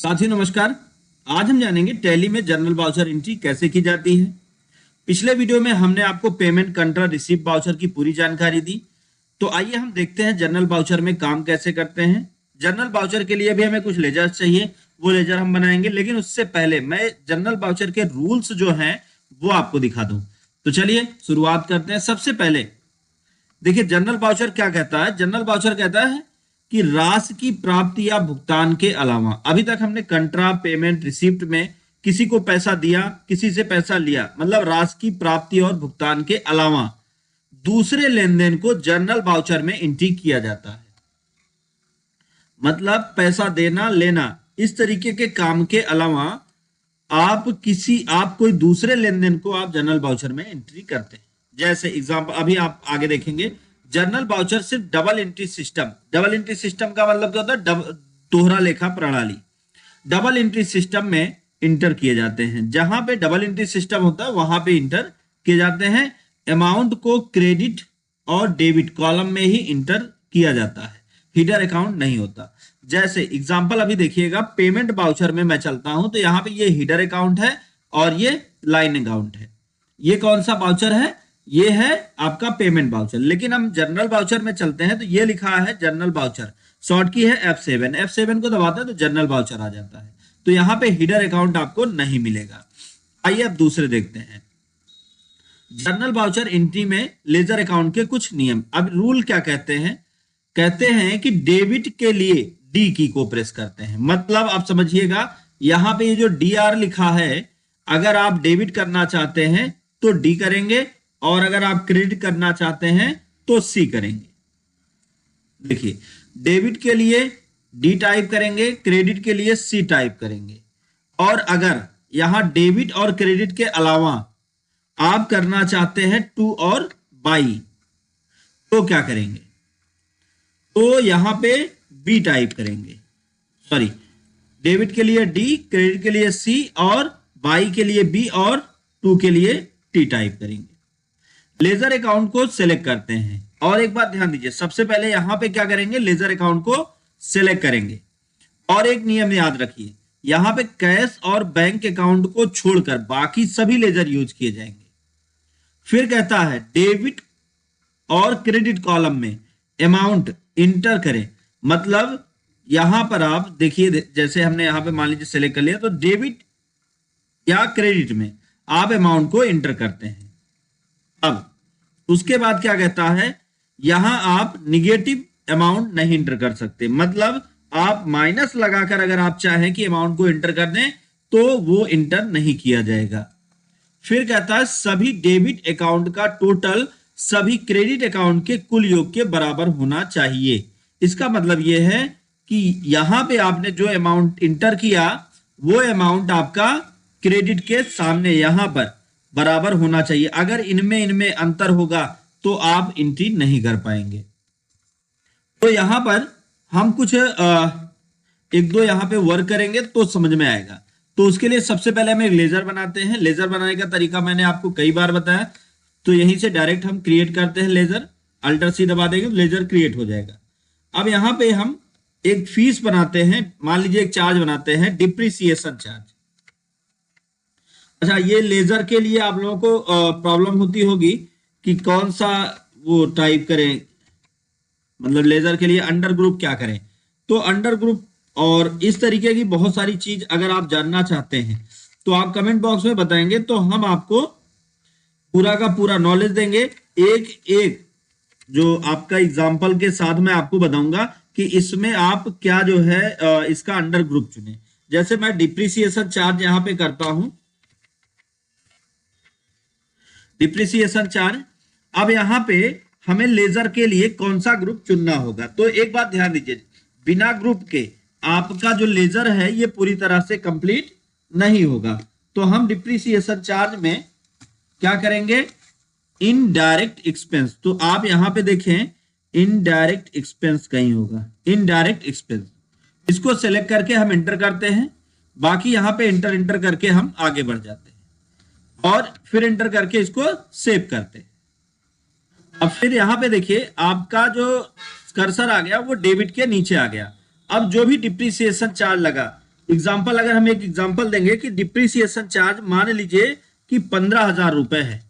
साथियों नमस्कार। आज हम जानेंगे टैली में जनरल वाउचर एंट्री कैसे की जाती है। पिछले वीडियो में हमने आपको पेमेंट कंट्रा रिसीव वाउचर की पूरी जानकारी दी। तो आइए हम देखते हैं जनरल वाउचर में काम कैसे करते हैं। जनरल वाउचर के लिए भी हमें कुछ लेजर चाहिए, वो लेजर हम बनाएंगे, लेकिन उससे पहले मैं जनरल वाउचर के रूल्स जो हैं वो आपको दिखा दूं। तो चलिए शुरुआत करते हैं। सबसे पहले देखिए जनरल वाउचर क्या कहता है। जनरल वाउचर कहता है कि राशि की प्राप्ति या भुगतान के अलावा, अभी तक हमने कंट्रा पेमेंट रिसिप्ट में किसी को पैसा दिया, किसी से पैसा लिया, मतलब राशि की प्राप्ति और भुगतान के अलावा दूसरे लेन देन को जनरल वाउचर में एंट्री किया जाता है। मतलब पैसा देना लेना इस तरीके के काम के अलावा आप कोई दूसरे लेन देन को आप जनरल वाउचर में एंट्री करते हैं। जैसे एग्जांपल अभी आप आगे देखेंगे। जनरल वाउचर सिर्फ double entry system, double entry system का मतलब क्या होता है? दोहरा लेखा प्रणाली। डबल एंट्री सिस्टम में इंटर किए जाते हैं। जहां पे डबल एंट्री सिस्टम होता है वहां पे इंटर किए जाते हैं। अमाउंट को क्रेडिट और डेबिट कॉलम में ही इंटर किया जाता है, हिडर अकाउंट नहीं होता। जैसे एग्जांपल अभी देखिएगा, पेमेंट वाउचर में मैं चलता हूं तो यहाँ पे ये हिडर अकाउंट है और ये लाइन अकाउंट है। ये कौन सा वाउचर है? ये है आपका पेमेंट वाउचर। लेकिन हम जनरल वाउचर में चलते हैं तो ये लिखा है जनरल वाउचर, शॉर्ट की है F7। F7 को दबाते हैं तो जनरल वाउचर आ जाता है। तो यहाँ पे हिडर अकाउंट आपको नहीं मिलेगा। आइए अब दूसरे देखते हैं। जनरल वाउचर एंट्री में लेजर अकाउंट के कुछ नियम। अब रूल क्या कहते हैं? कहते हैं कि डेबिट के लिए डी की को प्रेस करते हैं। मतलब आप समझिएगा, यहां पे ये जो DR लिखा है, अगर आप डेबिट करना चाहते हैं तो डी करेंगे और अगर आप क्रेडिट करना चाहते हैं तो सी करेंगे। देखिए, डेबिट के लिए डी टाइप करेंगे, क्रेडिट के लिए सी टाइप करेंगे। और अगर यहां डेबिट और क्रेडिट के अलावा आप करना चाहते हैं टू और बाई, तो क्या करेंगे? तो यहां पे बी टाइप करेंगे। सॉरी, डेबिट के लिए डी, क्रेडिट के लिए सी और बाई के लिए बी और टू के लिए टी टाइप करेंगे। लेजर अकाउंट को सिलेक्ट करते हैं। और एक बात ध्यान दीजिए, सबसे पहले यहां पे क्या करेंगे? लेजर अकाउंट को सिलेक्ट करेंगे। और एक नियम याद रखिए, यहां पे कैश और बैंक अकाउंट को छोड़कर बाकी सभी लेजर यूज किए जाएंगे। फिर कहता है डेबिट और क्रेडिट कॉलम में अमाउंट इंटर करें। मतलब यहां पर आप देखिए, जैसे हमने यहां पे मान लीजिए सिलेक्ट कर लिया, तो डेबिट या क्रेडिट में आप अमाउंट को इंटर करते हैं। अब उसके बाद क्या कहता है? यहां आप निगेटिव अमाउंट नहीं इंटर कर सकते। मतलब आप माइनस लगाकर अगर आप चाहें कि अमाउंट को इंटर कर दें तो वो इंटर नहीं किया जाएगा। फिर कहता है सभी डेबिट अकाउंट का टोटल सभी क्रेडिट अकाउंट के कुल योग के बराबर होना चाहिए। इसका मतलब यह है कि यहां पे आपने जो अमाउंट इंटर किया वो अमाउंट आपका क्रेडिट के सामने यहां पर बराबर होना चाहिए। अगर इनमें अंतर होगा तो आप एंट्री नहीं कर पाएंगे। तो यहां पर हम कुछ एक दो यहां पे वर्क करेंगे तो समझ में आएगा। तो उसके लिए सबसे पहले हम एक लेजर बनाते हैं। लेजर बनाने का तरीका मैंने आपको कई बार बताया। तो यहीं से डायरेक्ट हम क्रिएट करते हैं लेजर, Alt+C दबा देंगे तो लेजर क्रिएट हो जाएगा। अब यहां पे हम एक फीस बनाते हैं, मान लीजिए एक चार्ज बनाते हैं, डिप्रिसिएशन चार्ज। अच्छा, ये लेजर के लिए आप लोगों को प्रॉब्लम होती होगी कि कौन सा वो टाइप करें, मतलब लेजर के लिए अंडर ग्रुप क्या करें। तो अंडर ग्रुप और इस तरीके की बहुत सारी चीज अगर आप जानना चाहते हैं तो आप कमेंट बॉक्स में बताएंगे, तो हम आपको पूरा का पूरा नॉलेज देंगे। एक एक जो आपका एग्जाम्पल के साथ मैं आपको बताऊंगा कि इसमें आप क्या जो है इसका अंडर ग्रुप चुने। जैसे मैं डिप्रिसिएशन चार्ज यहां पे करता हूं, डिप्रिसिएशन चार्ज। अब यहां पे हमें लेजर के लिए कौन सा ग्रुप चुनना होगा। तो एक बात ध्यान दीजिए, बिना ग्रुप के आपका जो लेजर है ये पूरी तरह से कंप्लीट नहीं होगा। तो हम डिप्रिसिएशन चार्ज में क्या करेंगे? Indirect expense. तो आप यहां पे देखें, इनडायरेक्ट एक्सपेंस कहीं होगा, इनडायरेक्ट एक्सपेंस। इसको सेलेक्ट करके हम एंटर करते हैं। बाकी यहां पे इंटर करके हम आगे बढ़ जाते हैं और फिर एंटर करके इसको सेव करते हैं। अब फिर यहां पे देखिए, आपका जो कर्सर आ गया वो डेबिट के नीचे आ गया। अब जो भी डिप्रिसिएशन चार्ज लगा एग्जाम्पल अगर हम एक एग्जाम्पल देंगे कि डिप्रिसिएशन चार्ज मान लीजिए कि 15,000 रुपए है,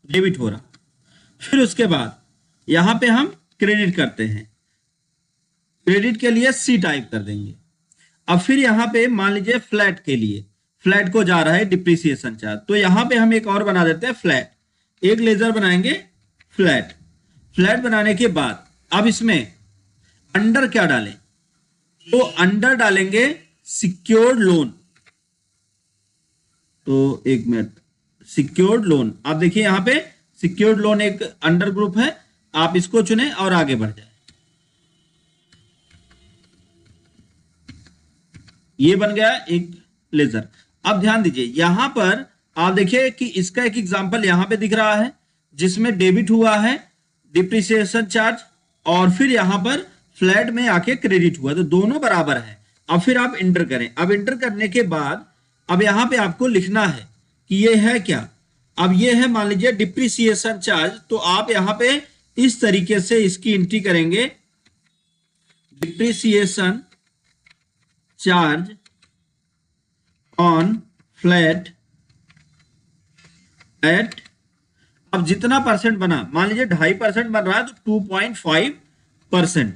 डेबिट हो रहा, फिर उसके बाद यहां पे हम क्रेडिट करते हैं, क्रेडिट के लिए सी टाइप कर देंगे। अब फिर यहां पे मान लीजिए फ्लैट के लिए, फ्लैट को जा रहा है डिप्रिसिएशन चार्ज, तो यहां पे हम एक और बना देते हैं फ्लैट, एक लेजर बनाएंगे फ्लैट। फ्लैट बनाने के बाद अब इसमें अंडर क्या डालें, तो अंडर डालेंगे सिक्योर्ड लोन। तो एक मिनट, सिक्योर्ड लोन, आप देखिए यहां पे सिक्योर्ड लोन एक अंडर ग्रुप है, आप इसको चुने और आगे बढ़ जाए। ये बन गया एक लेजर। अब ध्यान दीजिए यहां पर आप देखिए कि इसका एक एग्जांपल यहां पे दिख रहा है जिसमें डेबिट हुआ है डिप्रिसिएशन चार्ज और फिर यहां पर फ्लैट में आके क्रेडिट हुआ, तो दोनों बराबर है। अब फिर आप इंटर करें, अब इंटर करने के बाद अब यहां पे आपको लिखना है कि ये है क्या, अब ये है मान लीजिए डिप्रिसिएशन चार्ज, तो आप यहां पे इस तरीके से इसकी एंट्री करेंगे, depreciation charge on flat at, अब जितना परसेंट बना, मान लीजिए 2.5% बन रहा है तो 2.5%,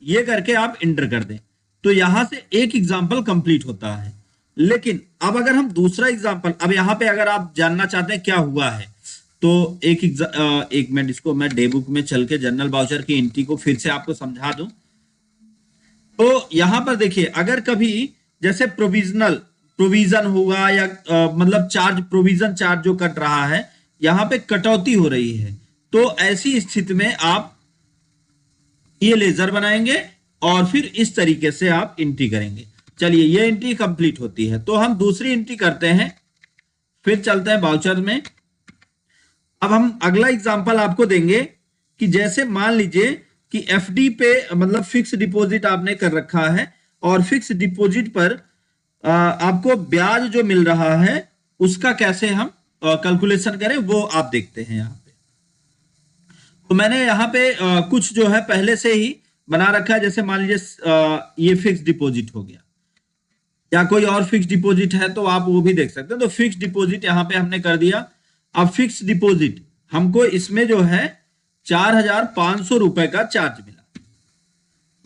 ये करके आप इंटर कर दें, तो यहां से एक एग्जाम्पल कंप्लीट होता है। लेकिन अब अगर हम दूसरा एग्जाम्पल, अब यहां पे अगर आप जानना चाहते हैं क्या हुआ है, तो एक मिनट, इसको मैं डे बुक में चल के जनरल वाउचर की एंट्री को फिर से आपको समझा दूं। तो यहां पर देखिए अगर कभी जैसे प्रोविजन होगा या मतलब चार्ज, प्रोविजन चार्ज जो कट रहा है, यहां पे कटौती हो रही है, तो ऐसी स्थिति में आप ये लेजर बनाएंगे और फिर इस तरीके से आप एंट्री करेंगे। चलिए ये एंट्री कंप्लीट होती है, तो हम दूसरी एंट्री करते हैं, फिर चलते हैं वाउचर में। अब हम अगला एग्जांपल आपको देंगे कि जैसे मान लीजिए कि एफडी पे मतलब फिक्स डिपॉजिट आपने कर रखा है और फिक्स डिपॉजिट पर आपको ब्याज जो मिल रहा है उसका कैसे हम कैलकुलेशन करें वो आप देखते हैं यहाँ पे। तो मैंने यहाँ पे कुछ जो है पहले से ही बना रखा है, जैसे मान लीजिए ये फिक्स डिपॉजिट हो गया या कोई और फिक्स डिपॉजिट है तो आप वो भी देख सकते हैं। तो फिक्स डिपॉजिट यहाँ पे हमने कर दिया। अब फिक्स डिपॉजिट हमको इसमें जो है 4,500 रुपए का चार्ज मिला,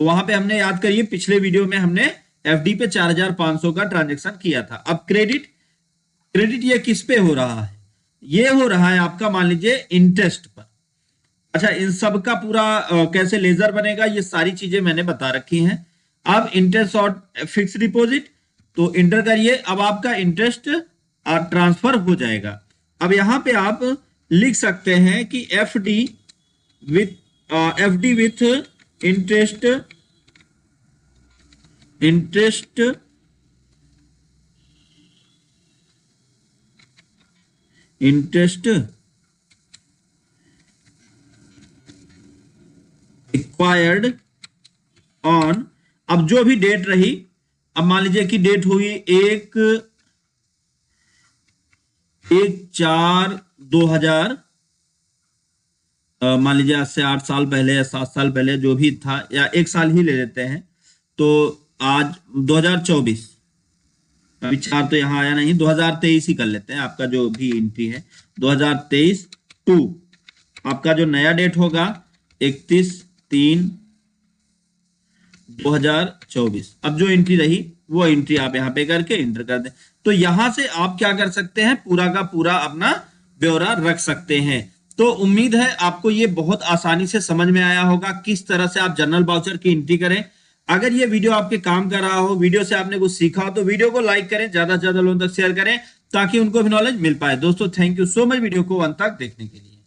तो वहां पे हमने याद करिए पिछले वीडियो में हमने एफडी पे 4,500 का ट्रांजेक्शन किया था। अब क्रेडिट ये किस पे हो रहा है, ये हो रहा है आपका मान लीजिए इंटरेस्ट पर। अच्छा, इन सब का पूरा कैसे लेजर बनेगा ये सारी चीजें मैंने बता रखी हैं। अब इंटरेस्ट और फिक्स डिपॉजिट, तो इंटर करिए, अब आपका इंटरेस्ट ट्रांसफर हो जाएगा। अब यहां पे आप लिख सकते हैं कि FD with interest acquired on, अब जो भी डेट रही, अब मान लीजिए कि डेट हुई 1/4/2000, मान लीजिए आज से 8 साल पहले या 7 साल पहले जो भी था, या 1 साल ही ले लेते हैं, तो आज 2024, अभी 4 तो यहां आया नहीं, 2023 ही कर लेते हैं, आपका जो भी एंट्री है 2023 टू आपका जो नया डेट होगा 31/3/2024। अब जो एंट्री रही वो एंट्री आप यहाँ पे करके इंटर कर दें। तो यहां से आप क्या कर सकते हैं, पूरा का पूरा अपना ब्यौरा रख सकते हैं। तो उम्मीद है आपको ये बहुत आसानी से समझ में आया होगा किस तरह से आप जनरल वाउचर की एंट्री करें। अगर ये वीडियो आपके काम कर रहा हो, वीडियो से आपने कुछ सीखा हो, तो वीडियो को लाइक करें, ज्यादा से ज्यादा लोगों तक शेयर करें ताकि उनको भी नॉलेज मिल पाए। दोस्तों thank you so much video को अंत तक देखने के लिए।